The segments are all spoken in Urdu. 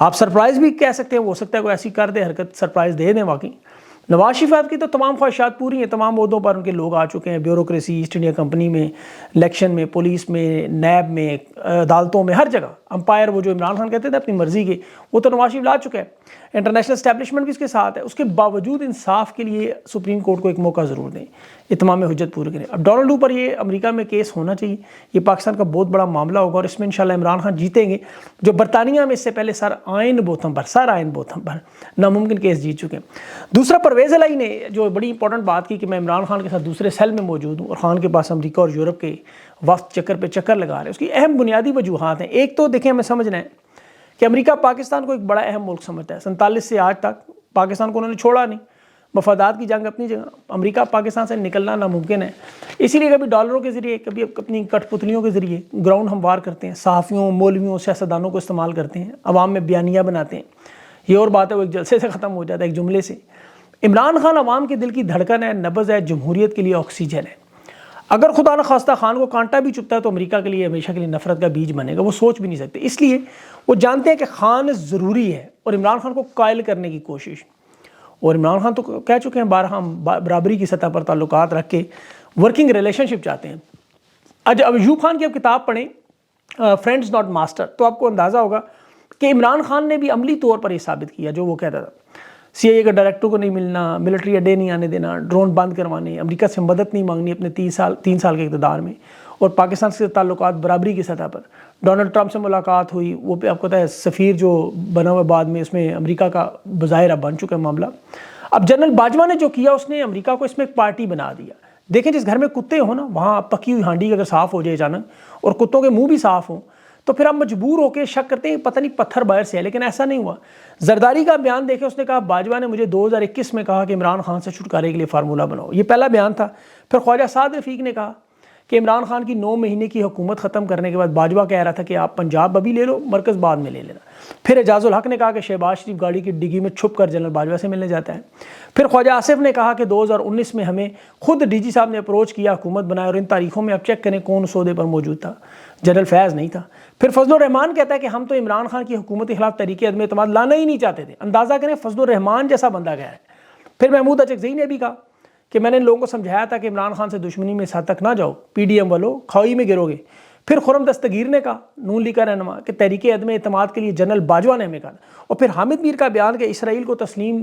آپ سرپرائز بھی کہہ سکتے ہیں، ہو سکتا ہے کوئی ایسی کر دے حرکت سرپرائز دے دیں واقعی۔ نواز شریف صاحب کی تو تمام خواہشات پوری ہیں، تمام عہدوں پر ان کے لوگ آ چکے ہیں، بیوروکریسی، ایسٹ انڈیا کمپنی میں، الیکشن میں، پولیس میں، نیب میں، عدالتوں میں، ہر جگہ امپائر وہ جو عمران خان کہتے تھے اپنی مرضی کے، وہ تو نواز شریف لا چکا ہے، انٹرنیشنل اسٹیبلشمنٹ بھی اس کے ساتھ ہے۔ اس کے باوجود انصاف کے لیے سپریم کورٹ کو ایک موقع ضرور دیں، اتمام حجت پورے کریں۔ اب ڈونلڈ پر یہ امریکہ میں کیس ہونا چاہیے، یہ پاکستان کا بہت بڑا معاملہ ہوگا، اور اس میں انشاءاللہ عمران خان جیتیں گے، جو برطانیہ میں اس سے پہلے سر آئین بوتھم پر ناممکن کیس جیت چکے ہیں۔ دوسرا، پرویز الہی نے جو بڑی امپورٹنٹ بات کی کہ میں عمران خان کے ساتھ دوسرے سیل میں موجود ہوں، اور خان کے پاس امریکہ اور یورپ کے وفد چکر پہ چکر لگا رہے ہیں، اس کی اہم بنیادی وجوہات ہیں۔ ایک تو دیکھیں، ہمیں سمجھنا ہے کہ امریکہ پاکستان کو ایک بڑا اہم ملک سمجھتا ہے، 47 سے آج تک پاکستان کو انہوں نے چھوڑا نہیں، مفادات کی جنگ اپنی جگہ، امریکہ پاکستان سے نکلنا ناممکن ہے، اسی لیے کبھی ڈالروں کے ذریعے، کبھی اپنی کٹ پتلیوں کے ذریعے گراؤنڈ ہموار کرتے ہیں، صحافیوں، مولویوں، سیاستدانوں کو استعمال کرتے ہیں، عوام میں بیانیہ بناتے ہیں۔ یہ اور بات ہے وہ ایک جلسے سے ختم ہو جاتا ہے، ایک جملے سے۔ عمران خان عوام کے دل کی دھڑکن ہے، نبض ہے، جمہوریت کے لیے آکسیجن ہے۔ اگر خدا نخواستہ خان کو کانٹا بھی چبھتا ہے تو امریکہ کے لیے ہمیشہ کے لیے نفرت کا بیج بنے گا، وہ سوچ بھی نہیں سکتے۔ اس لیے وہ جانتے ہیں کہ خان ضروری ہے، اور عمران خان کو قائل کرنے کی کوشش، اور عمران خان تو کہہ چکے ہیں بارہا برابری کی سطح پر تعلقات رکھ کے ورکنگ ریلیشن شپ چاہتے ہیں۔ اب ایوب خان کی اب کتاب پڑھیں، فرینڈز ناٹ ماسٹر، تو آپ کو اندازہ ہوگا کہ عمران خان نے بھی عملی طور پر یہ ثابت کیا جو وہ کہتا تھا، سی آئی اے کے ڈائریکٹر کو نہیں ملنا، ملٹری اڈے نہیں آنے دینا، ڈرون بند کروانے، امریکہ سے مدد نہیں مانگنی اپنے 3 سال کے اقتدار میں، اور پاکستان سے تعلقات برابری کی سطح پر۔ ڈونلڈ ٹرمپ سے ملاقات ہوئی، وہ پہ آپ کو پتہ ہے سفیر جو بنا ہوا بعد میں اس میں امریکہ کا بظاہرہ بن چکا ہے معاملہ۔ اب جنرل باجوہ نے جو کیا، اس نے امریکہ کو اس میں ایک پارٹی بنا دیا۔ دیکھیں، جس گھر میں کتے ہوں نا، وہاں پکی ہوئی ہانڈی اگر صاف ہو جائے اچانک، اور کتوں کے منہ بھی صاف ہوں، تو پھر آپ مجبور ہو کے شک کرتے ہیں پتہ نہیں پتھر باہر سے ہے، لیکن ایسا نہیں ہوا۔ زرداری کا بیان دیکھیں، اس نے کہا باجوہ نے مجھے 2021 میں کہا کہ عمران خان سے چھٹکارے کے لیے فارمولہ بناؤ، یہ پہلا بیان تھا۔ پھر خواجہ سعد رفیق نے کہا کہ عمران خان کی 9 مہینے کی حکومت ختم کرنے کے بعد باجوہ کہہ رہا تھا کہ آپ پنجاب ابھی لے لو، مرکز بعد میں لے لینا۔ پھر اعجاز الحق نے کہا کہ شہباز شریف گاڑی کی ڈگی میں چھپ کر جنرل باجوہ سے ملنے جاتا ہے۔ پھر خواجہ آصف نے کہا کہ 2019 میں ہمیں خود ڈی جی صاحب نے اپروچ کیا، حکومت بنائے، اور ان تاریخوں میں آپ چیک کریں کون سودے پر موجود تھا، جنرل فیض نہیں تھا۔ پھر فضل الرحمان کہتا ہے کہ ہم تو عمران خان کی حکومت کے خلاف تحریک عدم اعتماد لانا ہی نہیں چاہتے تھے۔ اندازہ کریں، فضل الرحمان جیسا بندہ گیا ہے۔ پھر محمود اچکزئی نے بھی کہا کہ میں نے ان لوگوں کو سمجھایا تھا کہ عمران خان سے دشمنی میں اس حد تک نہ جاؤ، پی ڈی ایم والو کھوئی میں گرو گے۔ پھر خرم دستگیر نے کہا، نون لیگ کا رہنما، کہ تحریک عدم اعتماد کے لیے جنرل باجوہ نے ہمیں کہا، اور پھر حامد میر کا بیان کہ اسرائیل کو تسلیم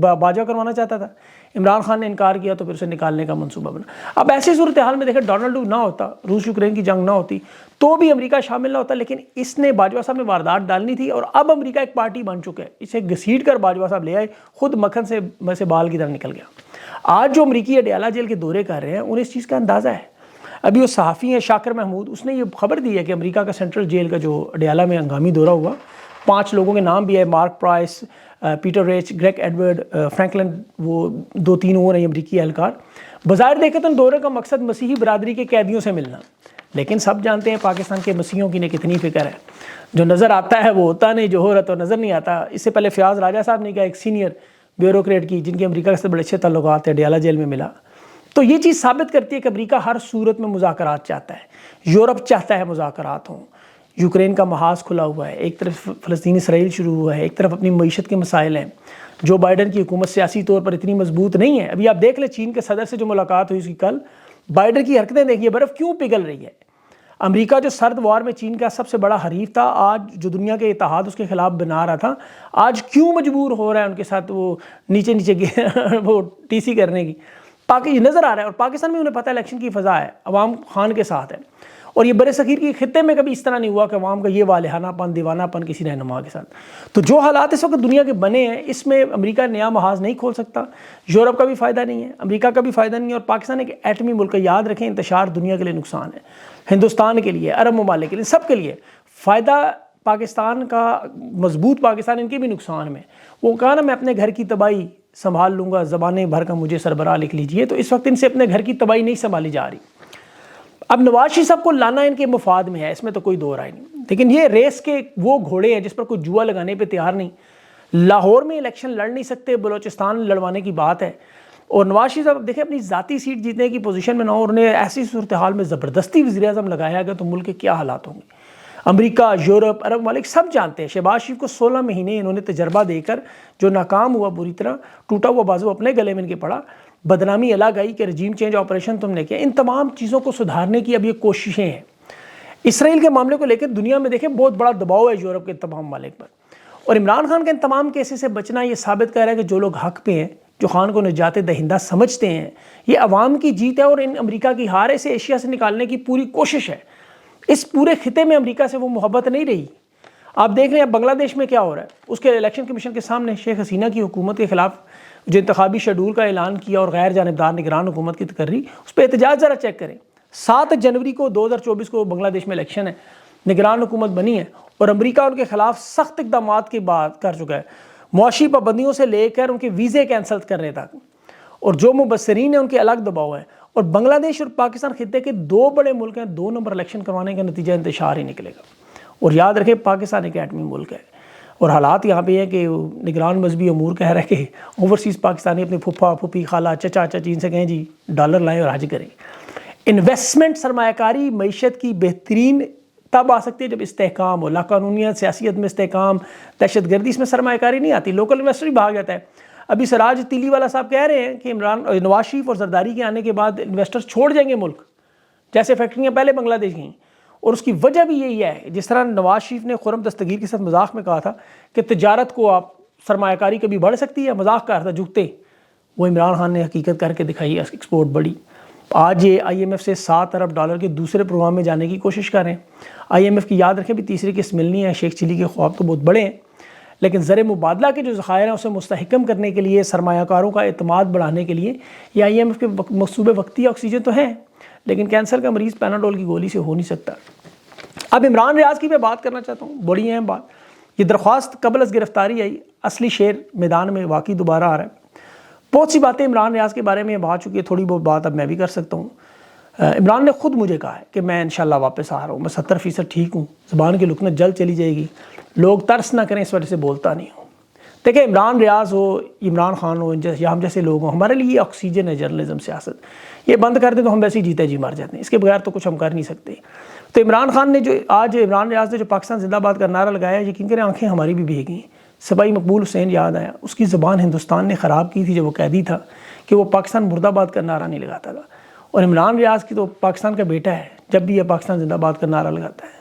باجوہ کروانا چاہتا تھا، عمران خان نے انکار کیا تو پھر اسے نکالنے کا منصوبہ بنا۔ اب ایسی صورتحال میں دیکھیں، ڈونلڈ نہ ہوتا، روس یوکرین کی جنگ نہ ہوتی تو بھی امریکہ شامل نہ ہوتا، لیکن اس نے باجوہ صاحب نے واردات ڈالنی تھی، اور اب امریکہ ایک پارٹی بن چکا ہے، اسے گھسیٹ کر باجوہ صاحب لے آئے، خود مکھن سے بال کی طرح نکل گیا۔ آج جو امریکی اڈیالہ جیل کے دورے کر رہے ہیں، انہیں اس چیز کا اندازہ ہے۔ ابھی وہ صحافی ہیں شاکر محمود، اس نے یہ خبر دی ہے کہ امریکہ کا سینٹرل جیل کا جو اڈیالہ میں ہنگامی دورہ ہوا، 5 لوگوں کے نام بھی ہے، mark price, Peter reach, Greg Edward, Franklin, وہ 2-3 اور ہیں امریکی اہلکار۔ بظاہر دیکھیں تو ان دورے کا مقصد مسیحی برادری کے قیدیوں سے ملنا، لیکن سب جانتے ہیں پاکستان کے مسیحیوں کی نے کتنی فکر ہے، جو نظر آتا ہے وہ ہوتا نہیں، جو ہو رہا تو نظر نہیں آتا۔ اس سے پہلے فیاض راجہ صاحب نے کہا، ایک سینئر بیوروکریٹ کی، جن کے امریکہ سے بڑے اچھے تعلقات ہیں، اڈیالہ جیل میں ملا۔ تو یہ چیز ثابت کرتی ہے کہ امریکہ ہر صورت میں مذاکرات چاہتا ہے، یورپ چاہتا ہے مذاکرات ہوں، یوکرین کا محاذ کھلا ہوا ہے، ایک طرف فلسطین اسرائیل شروع ہوا ہے، ایک طرف اپنی معیشت کے مسائل ہیں۔ جو بائیڈن کی حکومت سیاسی طور پر اتنی مضبوط نہیں ہے، ابھی آپ دیکھ لیں چین کے صدر سے جو ملاقات ہوئی اس کی کل، بائیڈن کی حرکتیں دیکھیے، برف کیوں پگھل رہی ہے۔ امریکہ جو سرد وار میں چین کا سب سے بڑا حریف تھا، آج جو دنیا کے اتحاد اس کے خلاف بنا رہا تھا، آج کیوں مجبور ہو رہا ہے ان کے ساتھ وہ نیچے وہ ٹی سی کرنے کی۔ یہ نظر آ رہا ہے، اور پاکستان میں انہیں پتہ ہے الیکشن کی فضا ہے، عوام خان کے ساتھ ہے، اور یہ برِ صغیر کی خطے میں کبھی اس طرح نہیں ہوا کہ عوام کا یہ والہانہ پن، دیوانہ پن کسی رہنما کے ساتھ۔ تو جو حالات اس وقت دنیا کے بنے ہیں، اس میں امریکہ نیا محاذ نہیں کھول سکتا، یورپ کا بھی فائدہ نہیں ہے، امریکہ کا بھی فائدہ نہیں ہے، اور پاکستان ایک ایٹمی ملک ہے، یاد رکھیں انتشار دنیا کے لیے نقصان ہے، ہندوستان کے لیے، عرب ممالک کے لیے، سب کے لیے فائدہ پاکستان کا، مضبوط پاکستان ان کے بھی نقصان میں۔ وہ کہا نا، میں اپنے گھر کی تباہی سنبھال لوں گا، زبانیں بھر کا مجھے سربراہ لکھ لیجئے، تو اس وقت ان سے اپنے گھر کی تباہی نہیں سنبھالی جا رہی۔ اب نواز شریف صاحب کو لانا ان کے مفاد میں ہے، اس میں تو کوئی دو رائے نہیں، لیکن یہ ریس کے وہ گھوڑے ہیں جس پر کوئی جوا لگانے پہ تیار نہیں۔ لاہور میں الیکشن لڑ نہیں سکتے، بلوچستان لڑوانے کی بات ہے، اور نواز شریف صاحب دیکھیں اپنی ذاتی سیٹ جیتنے کی پوزیشن میں نہ ہو، اور انہیں ایسی صورتحال میں زبردستی وزیر اعظم لگایا گیا تو ملک کے کیا حالات ہوں گے۔ امریکہ، یورپ، عرب ممالک سب جانتے ہیں شہباز شریف کو 16 مہینے انہوں نے تجربہ دے کر جو ناکام ہوا، بری طرح ٹوٹا ہوا بازو اپنے گلے میں ان کے پڑا، بدنامی الگ آئی کہ رجیم چینج آپریشن تم نے کیا. ان تمام چیزوں کو سدھارنے کی اب یہ کوششیں ہیں. اسرائیل کے معاملے کو لے کر دنیا میں دیکھیں بہت بڑا دباؤ ہے یورپ کے تمام ممالک پر، اور عمران خان کا ان تمام کیسز سے بچنا یہ ثابت کر رہا ہے کہ جو لوگ حق پہ ہیں، جو خان کو نجات دہندہ سمجھتے ہیں، یہ عوام کی جیت ہے اور ان امریکہ کی ہار اسے ایشیا سے نکالنے کی پوری کوشش ہے. اس پورے خطے میں امریکہ سے وہ محبت نہیں رہی. آپ دیکھ رہے ہیں بنگلہ دیش میں کیا ہو رہا ہے. اس کے الیکشن کمیشن کے سامنے شیخ حسینہ کی حکومت کے خلاف جو انتخابی شیڈول کا اعلان کیا اور غیر جانبدار نگران حکومت کی تقرری، اس پہ احتجاج ذرا چیک کریں. 7 جنوری کو 2024 کو بنگلہ دیش میں الیکشن ہے، نگران حکومت بنی ہے اور امریکہ ان کے خلاف سخت اقدامات کی بات کر چکا ہے، معاشی پابندیوں سے لے کر ان کے ویزے کینسل کرنے تک، اور جو مبصرین ہیں ان کے الگ دباؤ ہے. اور بنگلہ دیش اور پاکستان خطے کے 2 بڑے ملک ہیں، 2 نمبر الیکشن کروانے کا نتیجہ انتشار ہی نکلے گا. اور یاد رکھیں پاکستان ایک ایٹمی ملک ہے اور حالات یہاں پہ ہیں کہ نگران مذہبی امور کہہ رہا ہے کہ اوورسیز پاکستانی اپنے پھپھا پھپھی خالہ چچا چچین سے کہیں جی ڈالر لائیں اور حج کریں. انویسٹمنٹ سرمایہ کاری معیشت کی بہترین تب آ سکتی ہے جب استحکام ہو، لاقانونیت، سیاسیت میں استحکام، دہشت گردی اس میں سرمایہ کاری نہیں آتی، لوکل انویسٹر ہی بھاگ جاتا ہے. ابھی سراج تیلی والا صاحب کہہ رہے ہیں کہ نواز شریف اور زرداری کے آنے کے بعد انویسٹر چھوڑ جائیں گے ملک، جیسے فیکٹریاں پہلے بنگلہ دیش گئیں. اور اس کی وجہ بھی یہی ہے، جس طرح نواز شریف نے خرم دستگیر کے ساتھ مذاق میں کہا تھا کہ تجارت کو آپ سرمایہ کاری کبھی بڑھ سکتی ہے، مذاق کر رہا تھا جھکتے، وہ عمران خان نے حقیقت کر کے دکھائی، ایکسپورٹ بڑھی. آج یہ آئی ایم ایف سے $7 ارب کے دوسرے پروگرام میں جانے کی کوشش کر رہے ہیں. آئی ایم ایف کی یاد رکھیں بھی تیسری قسط ملنی ہے. شیخ چلی کے خواب تو بہت بڑے ہیں، لیکن زر مبادلہ کے جو ذخائر ہیں اسے مستحکم کرنے کے لیے، سرمایہ کاروں کا اعتماد بڑھانے کے لیے یہ آئی ایم ایف کے منصوبے وقتی آکسیجن تو ہیں، لیکن کینسر کا مریض پیناڈول کی گولی سے ہو نہیں سکتا. اب عمران ریاض کی میں بات کرنا چاہتا ہوں، بڑی اہم بات. یہ درخواست قبل از گرفتاری آئی، اصلی شیر میدان میں واقعی دوبارہ آ رہا ہے. بہت سی باتیں عمران ریاض کے بارے میں بات چکی ہے، تھوڑی بہت بات اب میں بھی کر سکتا ہوں. عمران نے خود مجھے کہا ہے کہ میں انشاءاللہ واپس آ رہا ہوں، میں 70% ٹھیک ہوں، زبان کی لکنت جلد چلی جائے گی، لوگ ترس نہ کریں اس وجہ سے بولتا نہیں ہوں. دیکھیں عمران ریاض ہو، عمران خان ہو یا ہم جیسے لوگ ہوں، ہمارے لیے یہ آکسیجن ہے جرنلزم، سیاست. یہ بند کر دیں تو ہم ویسے ہی جیتے جی مر جاتے ہیں، اس کے بغیر تو کچھ ہم کر نہیں سکتے. تو عمران خان نے جو آج عمران ریاض نے جو پاکستان زندہ باد کا نعرہ لگایا، یقین کریں آنکھیں ہماری بھی بھیگ گئیں. سپاہی مقبول حسین یاد آیا، اس کی زبان ہندوستان نے خراب کی تھی جب وہ قیدی تھا کہ وہ پاکستان مردہ باد کا نعرہ نہیں لگاتا تھا. اور عمران ریاض کی تو پاکستان کا بیٹا ہے، جب بھی یہ پاکستان زندہ باد کا نعرہ لگاتا ہے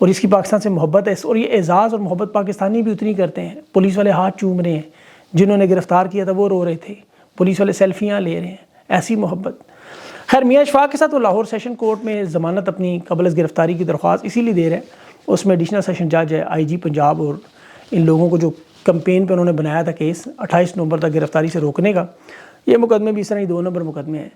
اور اس کی پاکستان سے محبت ہے. اور یہ اعزاز اور محبت پاکستانی بھی اتنی کرتے ہیں. پولیس والے ہاتھ چوم رہے ہیں، جنہوں نے گرفتار کیا تھا وہ رو رہے تھے، پولیس والے سیلفیاں لے رہے ہیں، ایسی محبت. خیر میاں اشفاق کے ساتھ وہ لاہور سیشن کورٹ میں ضمانت اپنی قبل از گرفتاری کی درخواست اسی لیے دے رہے ہیں. اس میں ایڈیشنل سیشن جج ہے، آئی جی پنجاب، اور ان لوگوں کو جو کمپین پہ انہوں نے بنایا تھا کیس 28 نومبر تک گرفتاری سے روکنے کا، یہ مقدمے بھی اس طرح ہی 2 نمبر مقدمے ہیں.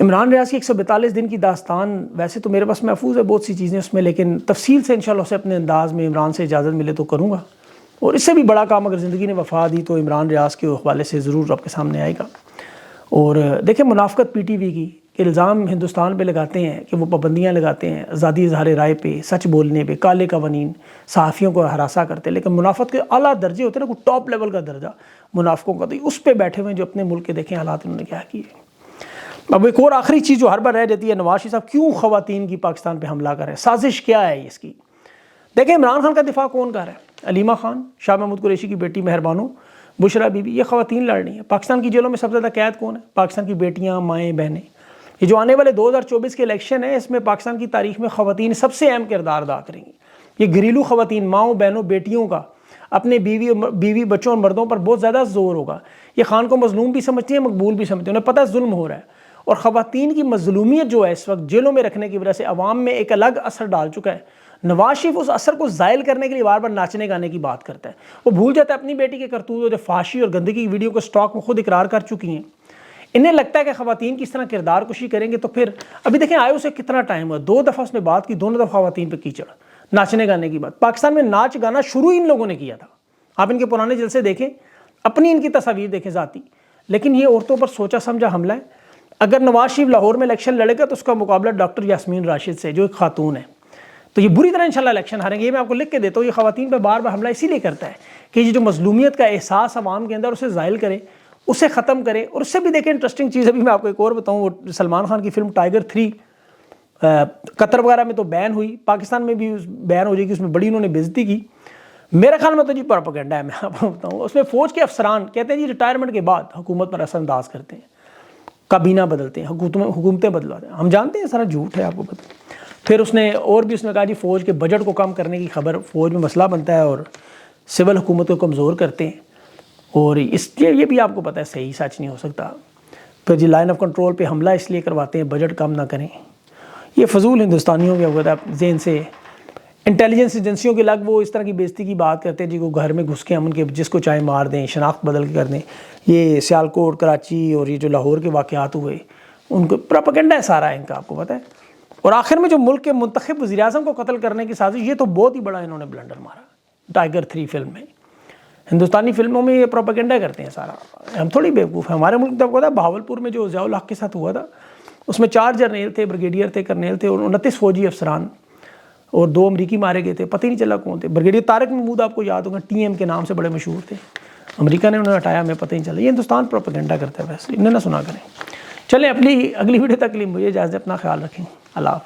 عمران ریاض کی 142 دن کی داستان ویسے تو میرے پاس محفوظ ہے بہت سی چیزیں اس میں، لیکن تفصیل سے انشاءاللہ اسے اپنے انداز میں عمران سے اجازت ملے تو کروں گا. اور اس سے بھی بڑا کام اگر زندگی نے وفا دی تو عمران ریاض کے حوالے سے ضرور آپ کے سامنے آئے گا. اور دیکھیں منافقت پی ٹی وی کی کہ الزام ہندوستان پہ لگاتے ہیں کہ وہ پابندیاں لگاتے ہیں آزادی اظہار رائے پہ، سچ بولنے پہ، کالے قوانین، صحافیوں کو ہراساں کرتے ہیں، لیکن منافقت کے اعلیٰ درجے ہوتے ہیں نا، کوئی ٹاپ لیول کا درجہ منافقوں کا، تو اس پہ بیٹھے ہوئے جو اپنے ملک کے دیکھیں حالات انہوں نے کیا کیے. اب ایک اور آخری چیز جو ہر بار رہ جاتی ہے، نواز شریف صاحب کیوں خواتین کی پاکستان پہ حملہ کر رہے ہیں، سازش کیا ہے اس کی. دیکھیں عمران خان کا دفاع کون کر رہا ہے؟ علیمہ خان، شاہ محمود قریشی کی بیٹی مہربانو، بشرا بی بی، یہ خواتین لڑ رہی ہیں. پاکستان کی جیلوں میں سب سے زیادہ قید کون ہے؟ پاکستان کی بیٹیاں، مائیں، بہنیں. یہ جو آنے والے 2024 کے الیکشن ہے، اس میں پاکستان کی تاریخ میں خواتین سب سے اہم کردار ادا کریں گی. یہ گھریلو خواتین، ماؤں، بہنوں، بیٹیوں کا اپنے بیوی بچوں اور مردوں پر بہت زیادہ زور ہوگا. یہ خان کو مظلوم بھی سمجھتی ہیں، مقبول بھی سمجھتی ہیں، انہیں پتہ ظلم ہو رہا ہے. اور خواتین کی مظلومیت جو ہے اس وقت جیلوں میں رکھنے کی وجہ سے عوام میں ایک الگ اثر ڈال چکا ہے. نواز شریف اس اثر کو زائل کرنے کے لیے بار بار ناچنے گانے کی بات کرتا ہے. وہ بھول جاتا ہے اپنی بیٹی کے کرتوت جو فحاشی اور گندگی کی ویڈیو کو سٹاک میں خود اقرار کر چکی ہیں. انہیں لگتا ہے کہ خواتین کس طرح کردار کشی کریں گے تو پھر ابھی دیکھیں آئے اسے کتنا ٹائم ہوا، 2 دفعہ اس نے بات کی، دونوں دفعہ خواتین پہ کیچڑ، ناچنے گانے کی بات. پاکستان میں ناچ گانا شروع ان لوگوں نے کیا تھا. آپ ان کے پرانے جلسے دیکھیں، اپنی ان کی تصاویر دیکھیں ذاتی. لیکن یہ عورتوں پر سوچا سمجھا حملہ ہے. اگر نواز شریف لاہور میں الیکشن لڑے گا تو اس کا مقابلہ ڈاکٹر یاسمین راشد سے جو ایک خاتون ہے، تو یہ بری طرح انشاءاللہ الیکشن ہاریں گے. یہ میں آپ کو لکھ کے دیتا ہوں. یہ خواتین پہ بار بار حملہ اسی لیے کرتا ہے کہ یہ جو مظلومیت کا احساس عوام کے اندر اسے زائل کرے، اسے ختم کرے. اور اس سے بھی دیکھیں انٹرسٹنگ چیز ابھی میں آپ کو ایک اور بتاؤں، وہ سلمان خان کی فلم ٹائیگر 3 قطر وغیرہ میں تو بین ہوئی، پاکستان میں بھی بین ہو جائے گی، اس میں بڑی انہوں نے بے عزتی کی. میرے خیال میں تو جی پروپیگنڈا ہے. میں آپ کو بتاؤں اس میں فوج کے افسران کہتے ہیں جی ریٹائرمنٹ کے بعد حکومت پر اثر انداز کرتے ہیں، کابینہ بدلتے ہیں، حکومتیں بدلاتے ہیں. ہم جانتے ہیں سارا جھوٹ ہے، آپ کو پتہ. پھر اس نے اور بھی اس نے کہا جی فوج کے بجٹ کو کم کرنے کی خبر، فوج میں مسئلہ بنتا ہے اور سول حکومت کو کمزور کرتے ہیں. اور اس لیے یہ بھی آپ کو پتہ ہے صحیح سچ نہیں ہو سکتا. پھر جی لائن آف کنٹرول پہ حملہ اس لیے کرواتے ہیں بجٹ کم نہ کریں. یہ فضول ہندوستانیوں کے ہوتا ہے ذہن سے. انٹیلیجنس ایجنسیوں کے لگ وہ اس طرح کی بے عزتی کی بات کرتے ہیں جی کو گھر میں گھس کے امن کے جس کو چاہے مار دیں، شناخت بدل کے کر دیں. یہ سیالکوٹ، کراچی اور یہ جو لاہور کے واقعات ہوئے ان کو پروپیگنڈا ہے سارا ان کا، آپ کو پتہ ہے. اور آخر میں جو ملک کے منتخب وزیر اعظم کو قتل کرنے کی سازش، یہ تو بہت ہی بڑا انہوں نے بلنڈر مارا. ٹائیگر 3 فلم میں، ہندوستانی فلموں میں یہ پروپیگنڈا کرتے ہیں سارا. ہم تھوڑی بیوقوف ہیں. ہمارے ملک تک ہوتا ہے بہاولپور میں جو ضیاء الحق کے ساتھ ہوا تھا، اس میں 4 جرنیل تھے، بریگیڈیئر تھے، کرنیل تھے اور 29 فوجی افسران اور 2 امریکی مارے گئے تھے. پتہ ہی نہیں چلا کون تھے. بریگیڈیئر طارق محمود آپ کو یاد ہوگا، ٹی ایم کے نام سے بڑے مشہور تھے. امریکہ نے انہیں ہٹایا، ہمیں پتہ ہی نہیں چلا. یہ ہندوستان پروپیگنڈا کرتا ہے، ویسے انہیں نہ سنا کریں. چلیں اپنی اگلی ویڈیو تک کے لیے مجھے اجازت، اپنا خیال رکھیں. اللہ حافظ.